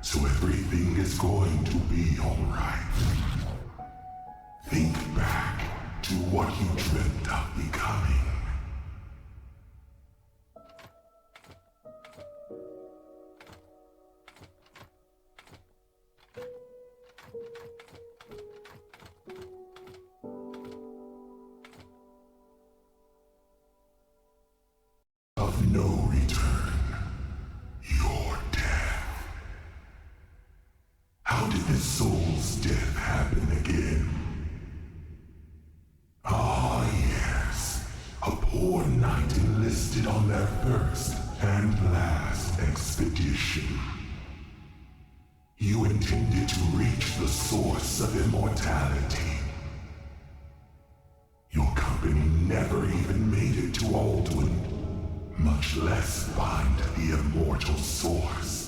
So everything is going to be alright. Think back to what you dreamt of becoming. Of no return. Your death. How did this soul's death happen again? Ah, yes. A poor knight enlisted on their first and last expedition. You intended to reach the source of immortality. Your company never even made it to Alduin, much less find the immortal source.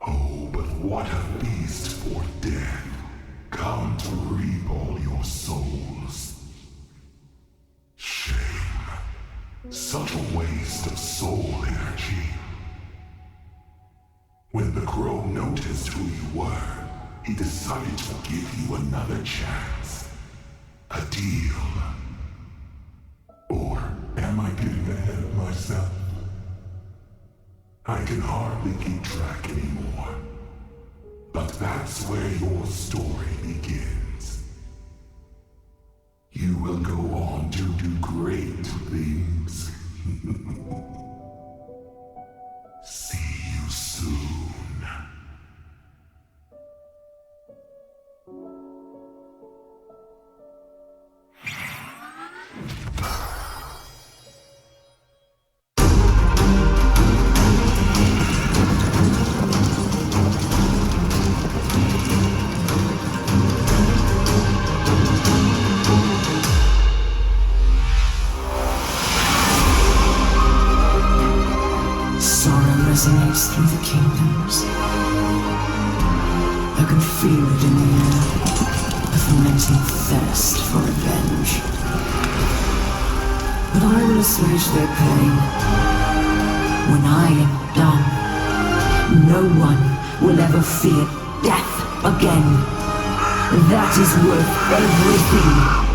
Oh, but what a feast for death, come to reap all your souls. Shame. Such a waste of soul energy. When the crow noticed who you were, he decided to give you another chance. A deal. Or am I getting ahead of myself? I can hardly keep track anymore. But that's where your story begins. You will go on to do great things. See you soon. Resonates through the kingdoms. I can feel it in the air, a fermenting thirst for revenge. But I will assuage their pain. When I am done, no one will ever fear death again. That is worth everything.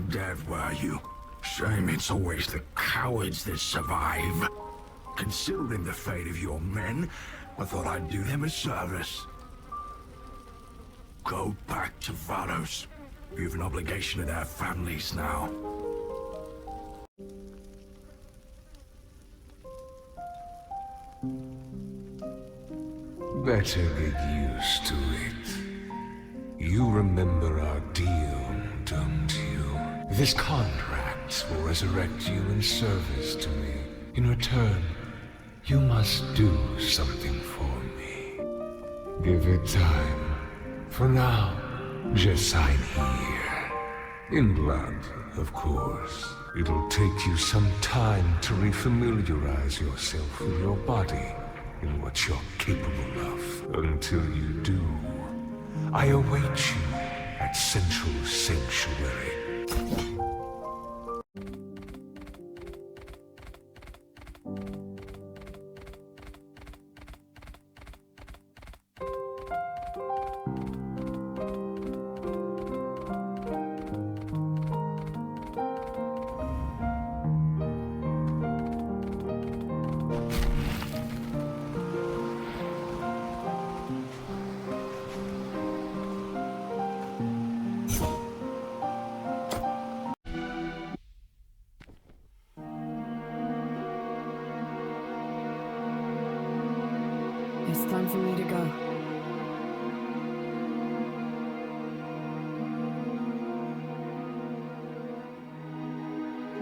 Dead, were you? Shame it's always the cowards that survive. Considering the fate of your men, I thought I'd do them a service. Go back to Vados. You've an obligation to their families now. Better get used to it. You remember our deal, don't you? This contract will resurrect you in service to me. In return, you must do something for me. Give it time. For now, just sign here. In blood, of course. It'll take you some time to refamiliarize yourself with your body and what you're capable of. Until you do, I await you at Central Sanctuary. It's time for me to go.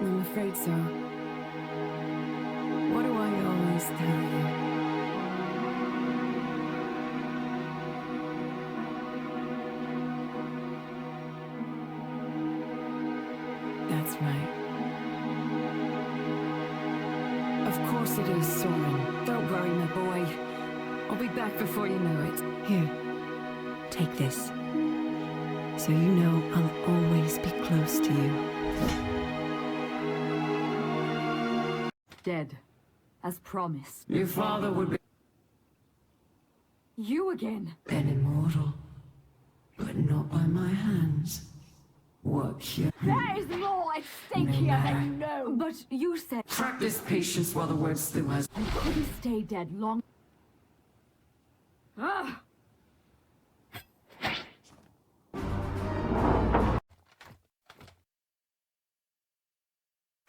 I'm afraid so. What do I always tell you? That's right. Of course it is, Soren. Don't worry, my boy. I'll be back before you know it. Here, take this. so you know I'll always be close to you. Dead, as promised. Your father would be You again? an immortal, but not by my hands. Work here. There is more at stake here than you know. But you said Practice patience while the word still has. you couldn't stay dead long. Ah!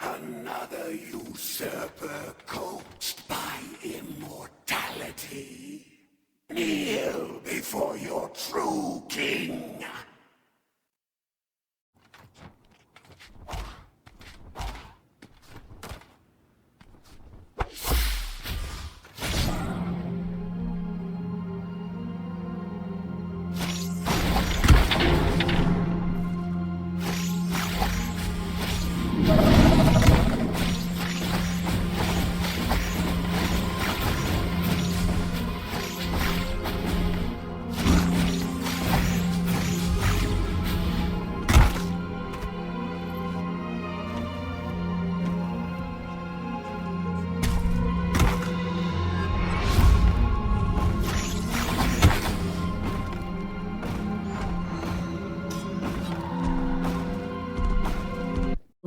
Another usurper coaxed by immortality. Kneel before your true king.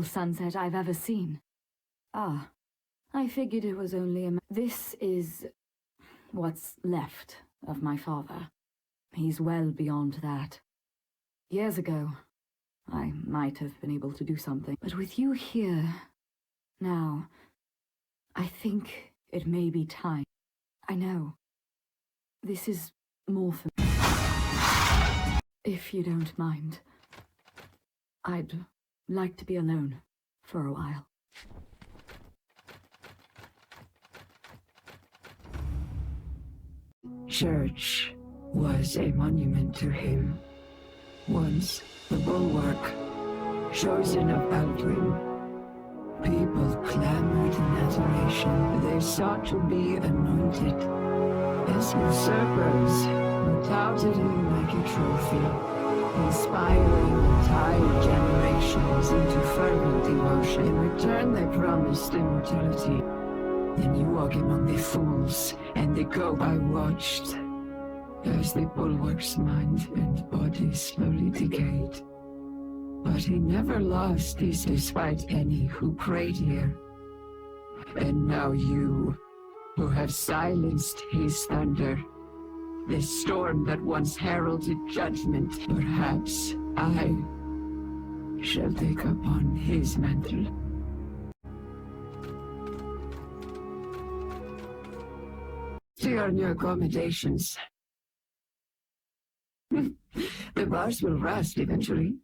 Sunset I've ever seen. Ah, I figured it was only a... This is what's left of my father. He's well beyond that. Years ago, I might have been able to do something. But with you here, now, I think it may be time. I know. This is more for me. If you don't mind, I'd like to be alone for a while. Church was a monument to him. Once the bulwark, chosen of Baldwin. People clamored in adoration. They sought to be anointed as usurpers who touted him like a trophy, inspiring entire generations into fervent devotion. In return, they promised immortality. Then you walk among the fools, and they go. I watched as the bulwark's mind and body slowly decayed. But he never lost his despite any who prayed here. And now you, who have silenced his thunder, this storm that once heralded judgment, perhaps I shall take upon his mantle. To your new accommodations. The bars will rust eventually.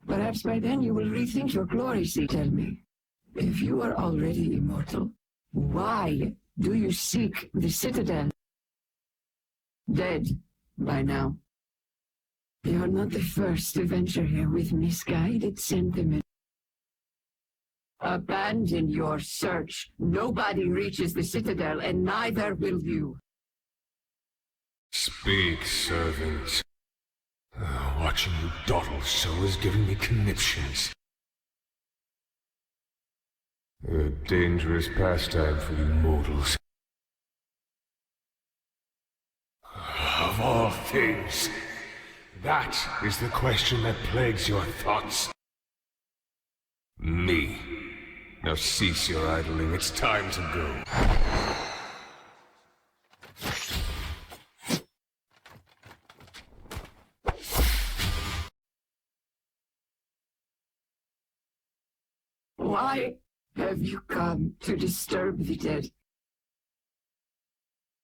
Perhaps by then you will rethink your glory. Tell me, if you are already immortal, why do you seek the citadel? Dead by now. You are not the first to venture here with misguided sentiment. Abandon your search. Nobody reaches the citadel, and neither will you. Speak, servant. Watching you dawdle so is giving me conniptions. A dangerous pastime for you mortals. Of all things, that is the question that plagues your thoughts. Me. Now cease your idling, it's time to go. Why have you come to disturb the dead?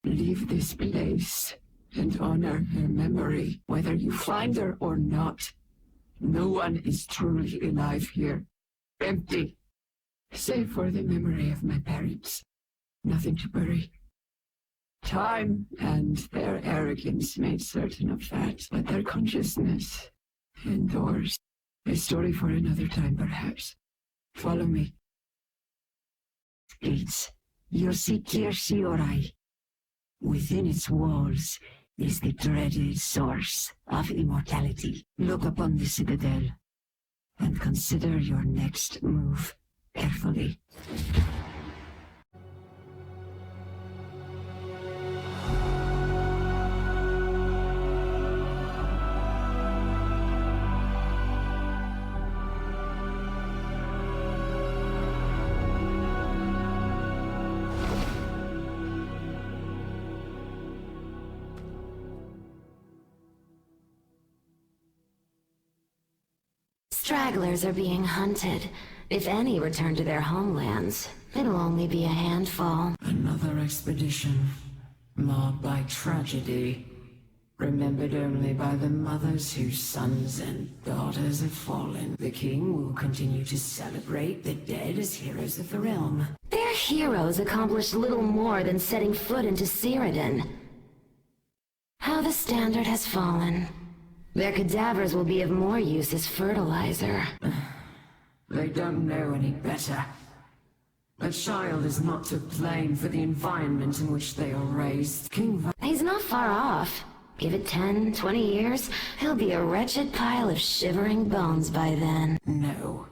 Leave this place and honor her memory, whether you find her or not. No one is truly alive here. Empty. Save for the memory of my parents. Nothing to bury. Time and their arrogance made certain of that, but their consciousness endures. A story for another time, perhaps. Follow me. Gates, you'll see Kirsiorai. Within its walls, is the dreaded source of immortality. Look upon the citadel and consider your next move carefully. Stragglers are being hunted. If any return to their homelands, it'll only be a handful. Another expedition, marred by tragedy, remembered only by the mothers whose sons and daughters have fallen. The king will continue to celebrate the dead as heroes of the realm. Their heroes accomplished little more than setting foot into Siradon. How the standard has fallen. Their cadavers will be of more use as fertilizer. They don't know any better. A child is not to blame for the environment in which they are raised. He's not far off. Give it 10, 20 years, he'll be a wretched pile of shivering bones by then. No.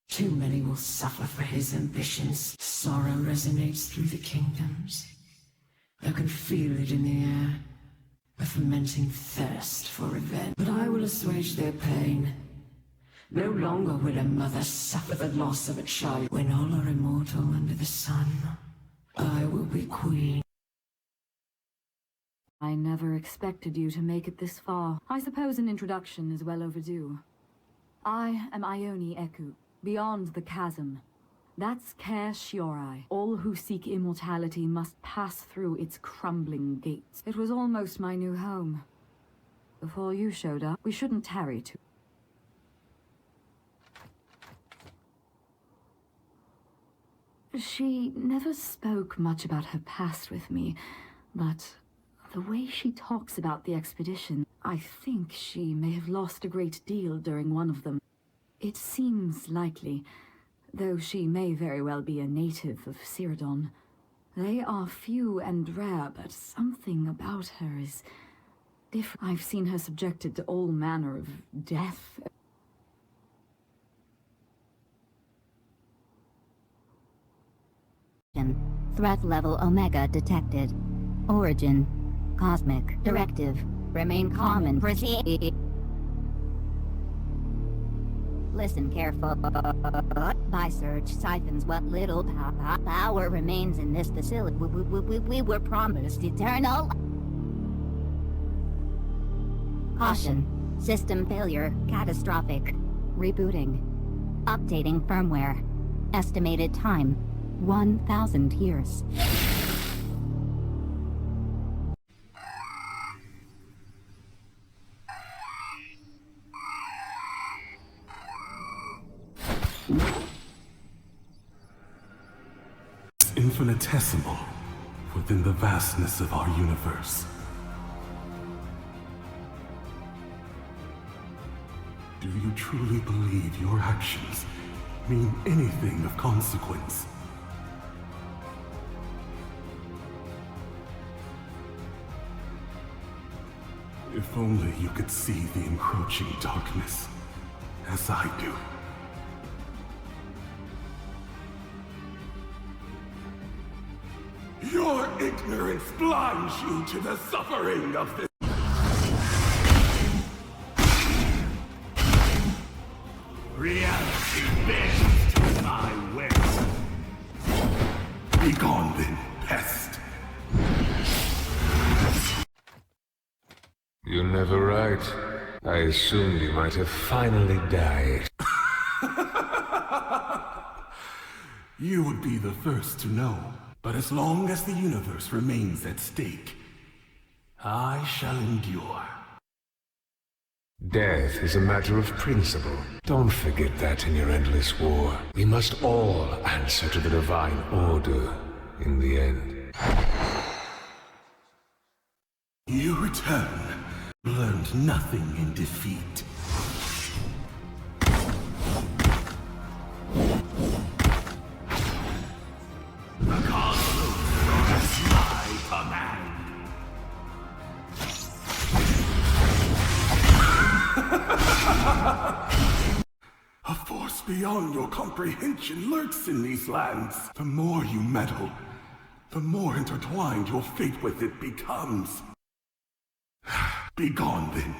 Too many will suffer for his ambitions. Sorrow resonates through the kingdoms. I can feel it in the air. A fermenting thirst for revenge. But I will assuage their pain. No longer will a mother suffer the loss of a child. When all are immortal under the sun, I will be queen. I never expected you to make it this far. I suppose an introduction is well overdue. I am Ioni Eku, beyond the chasm. That's Care Shiorai. All who seek immortality must pass through its crumbling gates. It was almost my new home. Before you showed up, we shouldn't tarry too. She never spoke much about her past with me, but the way she talks about the expedition, I think she may have lost a great deal during one of them. It seems likely, though she may very well be a native of Siradon. They are few and rare, but something about her is different. I've seen her subjected to all manner of death. Threat level Omega detected. Origin. Cosmic. Directive. Remain calm and proceed. Listen careful. By surge siphons what little power remains in this facility. We were promised eternal. Caution. System failure. Catastrophic. Rebooting. Updating firmware. Estimated time. 1,000 years. Infinitesimal within the vastness of our universe. Do you truly believe your actions mean anything of consequence? If only you could see the encroaching darkness, as I do. Your ignorance blinds you to the suffering of this. Reality bends to my will. Begone then, pest. You're never right. I assumed you might have finally died. You would be the first to know. But as long as the universe remains at stake, I shall endure. Death is a matter of principle. Don't forget that in your endless war. We must all answer to the divine order in the end. You return, learned nothing in defeat. The cosmos is my command. beyond your comprehension lurks in these lands. The more you meddle, the more intertwined your fate with it becomes. Begone then.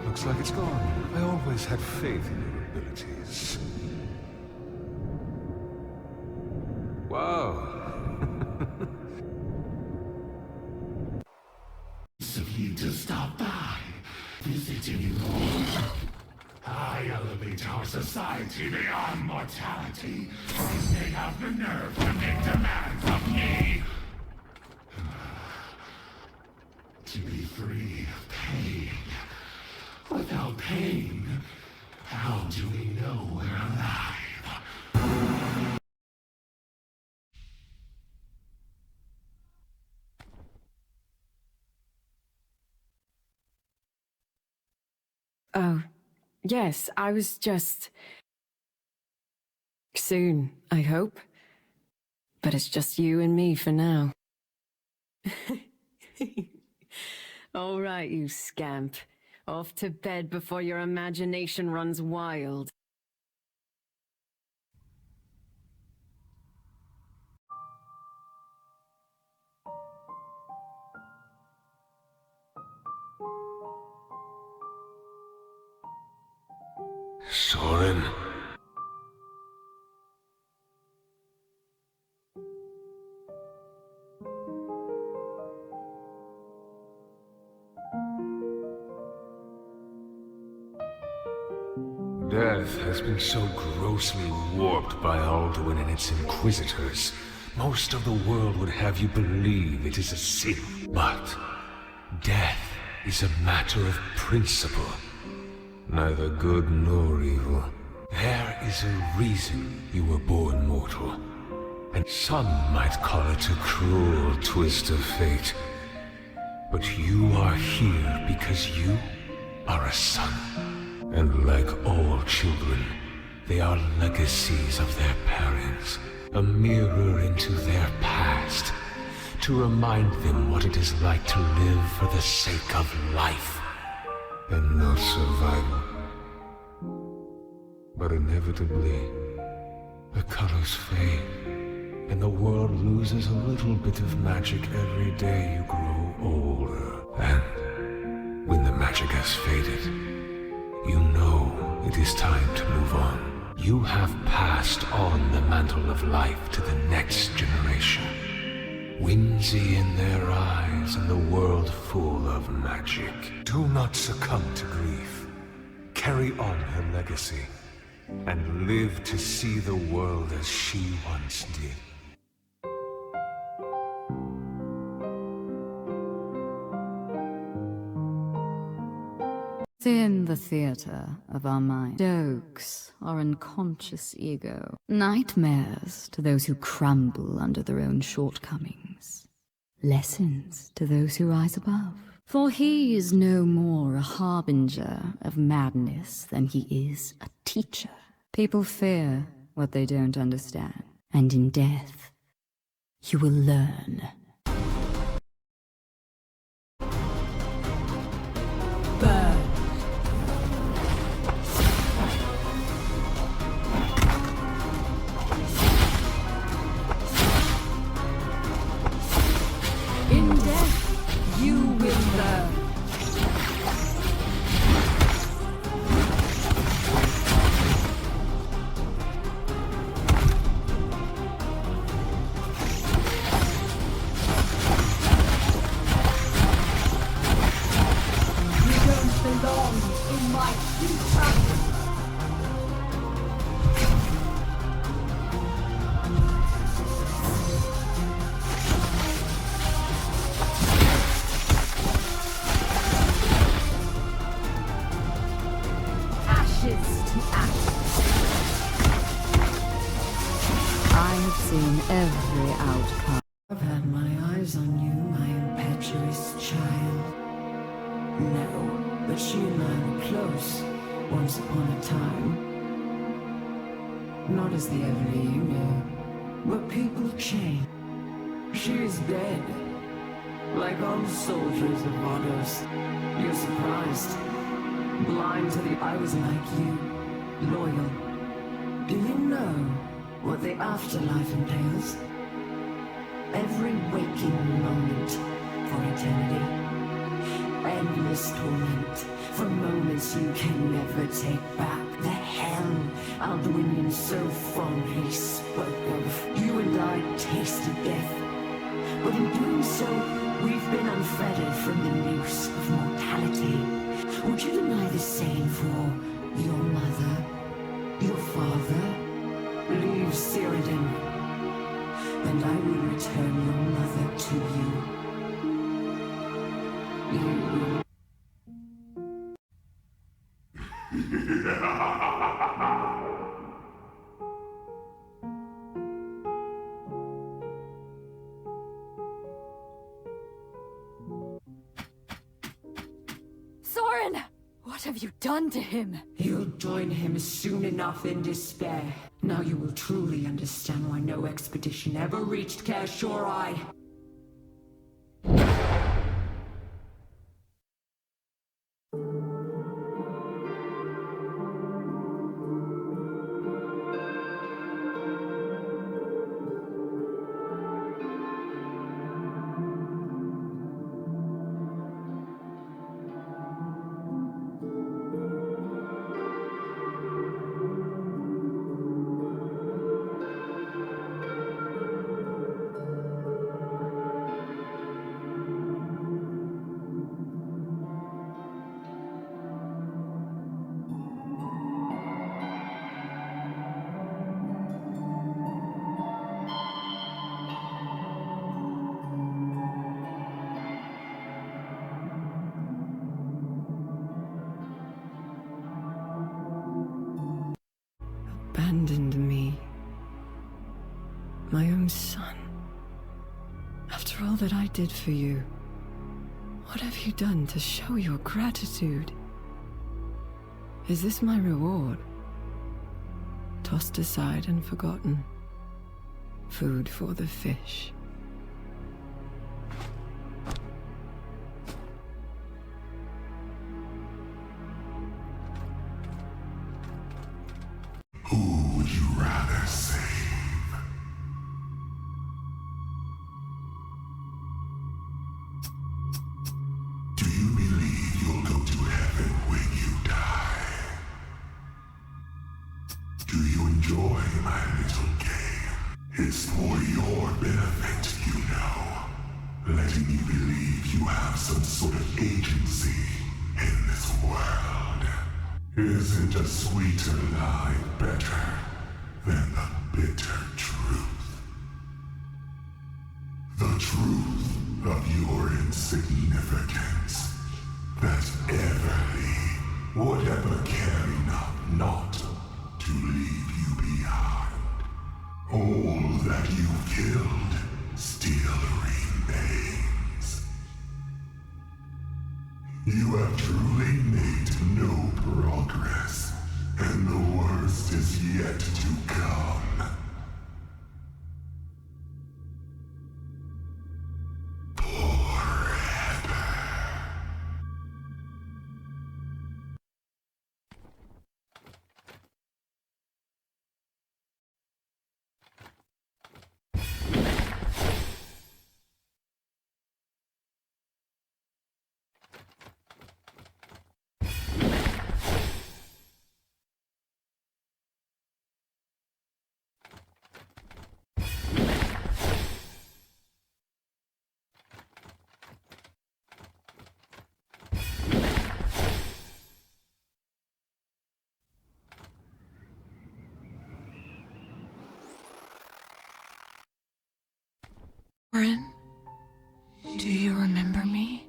Looks like it's gone. I always had faith in your abilities. Wow. Of you to stop by, visiting more. I elevate our society beyond mortality, and they have the nerve to make demands of me. To be free of pain. Without pain, how do we know we're alive? Oh, yes, I was just... Soon, I hope. But it's just you and me for now. All right, you scamp. Off to bed before your imagination runs wild. Soren. Death has been so grossly warped by Alduin and its Inquisitors. Most of the world would have you believe it is a sin. But death is a matter of principle. Neither good nor evil. There is a reason you were born mortal. And some might call it a cruel twist of fate. But you are here because you are a son. And like all children, they are legacies of their parents. A mirror into their past. To remind them what it is like to live for the sake of life. And not survival. But inevitably, the colors fade, and the world loses a little bit of magic every day you grow older. And when the magic has faded, you know it is time to move on. You have passed on the mantle of life to the next generation. Whimsy in their eyes and the world full of magic. Do not succumb to grief. Carry on her legacy. And live to see the world as she once did. In the theater of our mind, jokes our unconscious ego, nightmares to those who crumble under their own shortcomings, lessons to those who rise above. For he is no more a harbinger of madness than he is a teacher. People fear what they don't understand, and in death, you will learn. Burn. In death, you will learn. to act. I have seen every outcome. I've had my eyes on you, my impetuous child. No, but she and I were close, once upon a time. Not as the Everly you know, but people change. She is dead, like all the soldiers of Vados. You're surprised. Blind to the... I was like you, loyal. Do you know what the afterlife entails? Every waking moment for eternity. Endless torment for moments you can never take back. The hell Alduinian so fondly spoke of. You and I tasted death, but in doing so, we've been unfettered from the noose of mortality. Would you deny the same for your mother, your father? Leave Siradon, and I will return your mother to you. You... Soren! What have you done to him? You'll join him soon enough in despair. Now you will truly understand why no expedition ever reached Kashori. Abandoned me. My own son. After all that I did for you, what have you done to show your gratitude? Is this my reward? Tossed aside and forgotten. Food for the fish. Who would you rather save? Do you believe you'll go to heaven when you die? Do you enjoy my little game? It's for your benefit, you know. Letting you believe you have some sort of agency in this world. Isn't a sweeter lie better than the bitter truth? The truth of your insignificance. That Everly would ever care enough not to leave you behind. All that you've killed still remains. You have truly made no progress, and the worst is yet to come. Soren, do you remember me?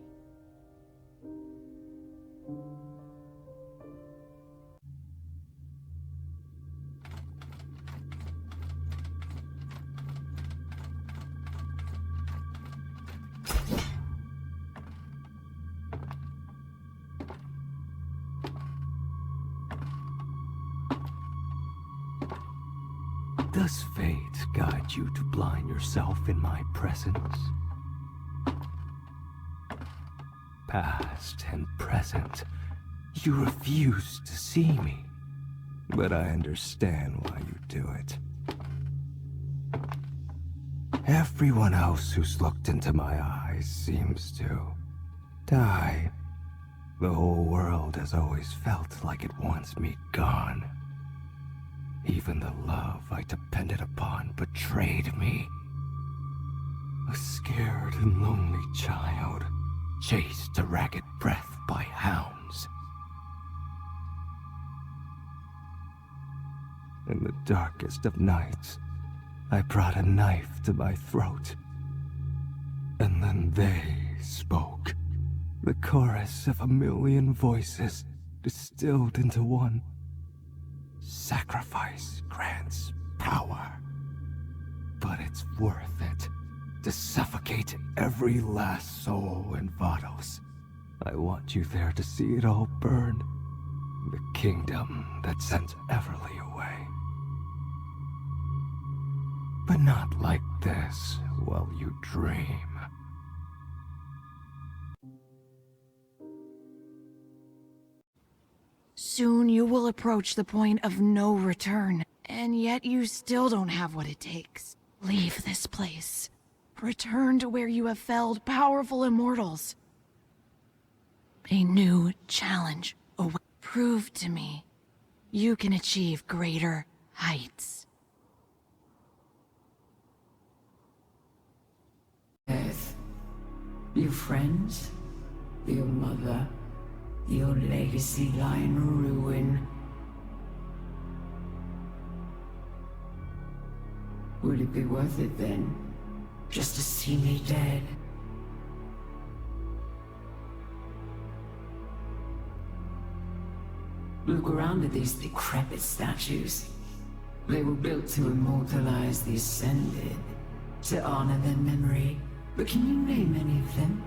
Does fate guide you to blind yourself in my presence? Past and present, you refuse to see me. But I understand why you do it. Everyone else who's looked into my eyes seems to die. The whole world has always felt like it wants me gone. Even the love I depended upon betrayed me. A scared and lonely child, chased to ragged breath by hounds. In the darkest of nights, I brought a knife to my throat. And then they spoke. The chorus of a million voices distilled into one. Sacrifice grants power. But it's worth it to suffocate every last soul in Vados. I want you there to see it all burn. The kingdom that sent Everly away. But not like this while you dream. Soon you will approach the point of no return, and yet you still don't have what it takes. Leave this place. Return to where you have felled powerful immortals. A new challenge awaits. Prove to me you can achieve greater heights. Earth, your friends, your mother, your legacy lie in ruin. Would it be worth it then, just to see me dead? Look around at these decrepit statues. They were built to immortalize the Ascended, to honor their memory. But can you name any of them?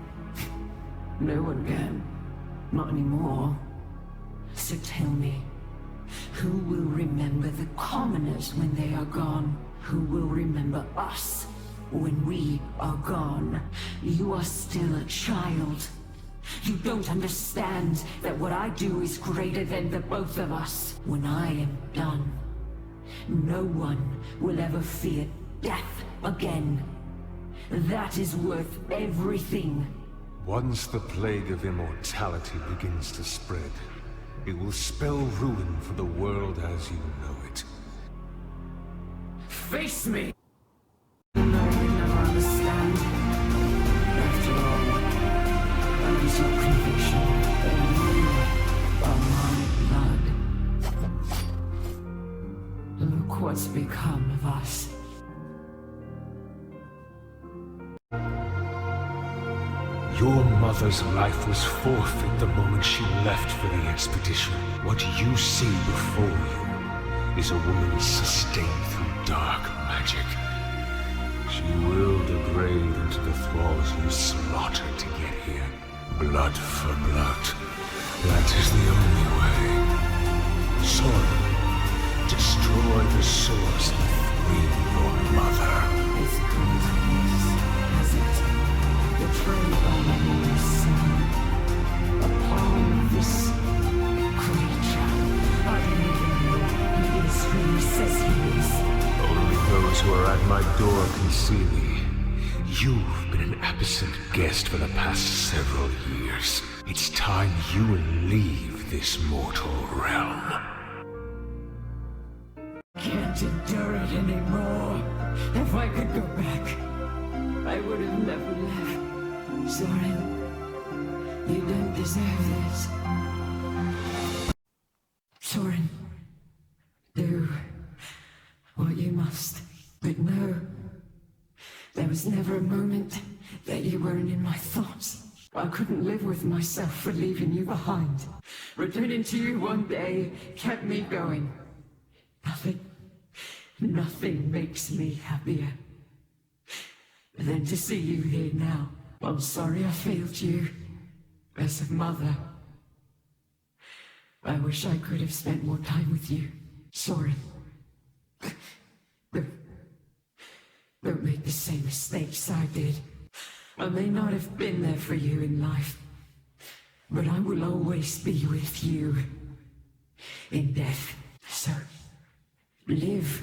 No one can. Not anymore. So tell me, who will remember the commoners when they are gone? Who will remember us when we are gone? You are still a child. You don't understand that what I do is greater than the both of us. When I am done, no one will ever fear death again. That is worth everything. Once the plague of immortality begins to spread, it will spell ruin for the world as you know it. Face me! No, you never understand. After all, that is your conviction, and you are my blood. Look what's become of us. Your mother's life was forfeit the moment she left for the expedition. What you see before you is a woman sustained through dark magic. She will degrade into the thralls you slaughtered to get here. Blood for blood. That is the only way. Soren, destroy the source that freed your mother. It's continuous, has it? Betrayed by my own son. Upon this creature, I don't even know he is who he says he is. Only those who are at my door can see me. You've been an absent guest for the past several years. It's time you leave this mortal realm. Can't endure it anymore. If I could go back, I would have never left. Soren, you don't deserve this. Soren, do what you must. But no, there was never a moment that you weren't in my thoughts. I couldn't live with myself for leaving you behind. Returning to you one day kept me going. Nothing makes me happier than to see you here now. I'm sorry I failed you as a mother. I wish I could have spent more time with you, Soren. But mistakes I did. I may not have been there for you in life, but I will always be with you in death. So, live.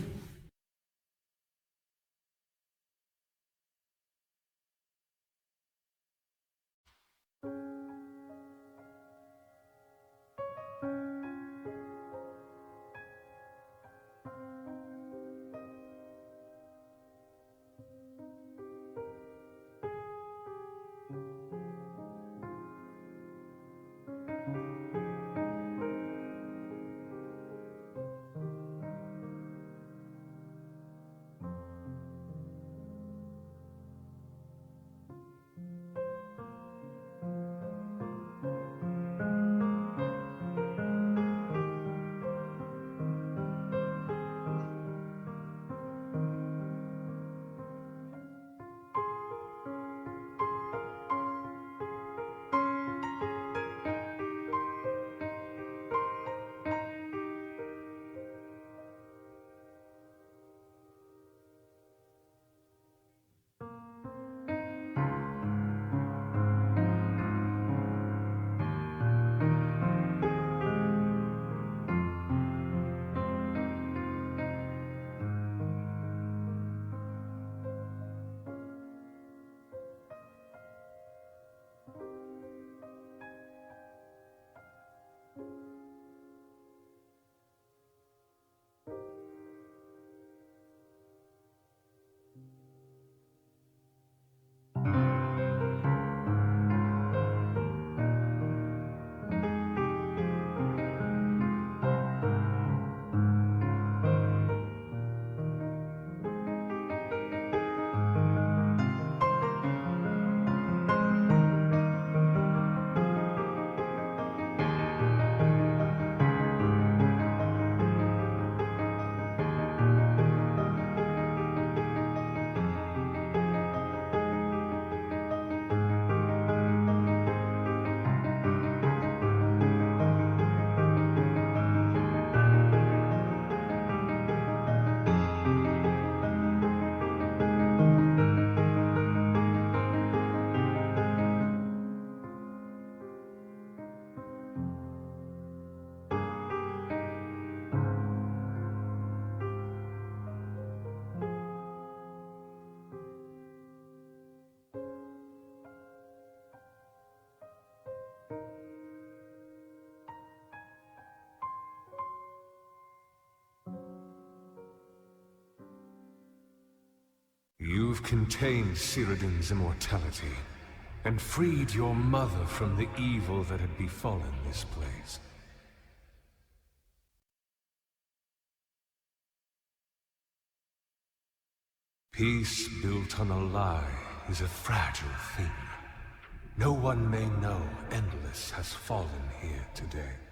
You've contained Siradon's immortality, and freed your mother from the evil that had befallen this place. Peace built on a lie is a fragile thing. No one may know Endless has fallen here today.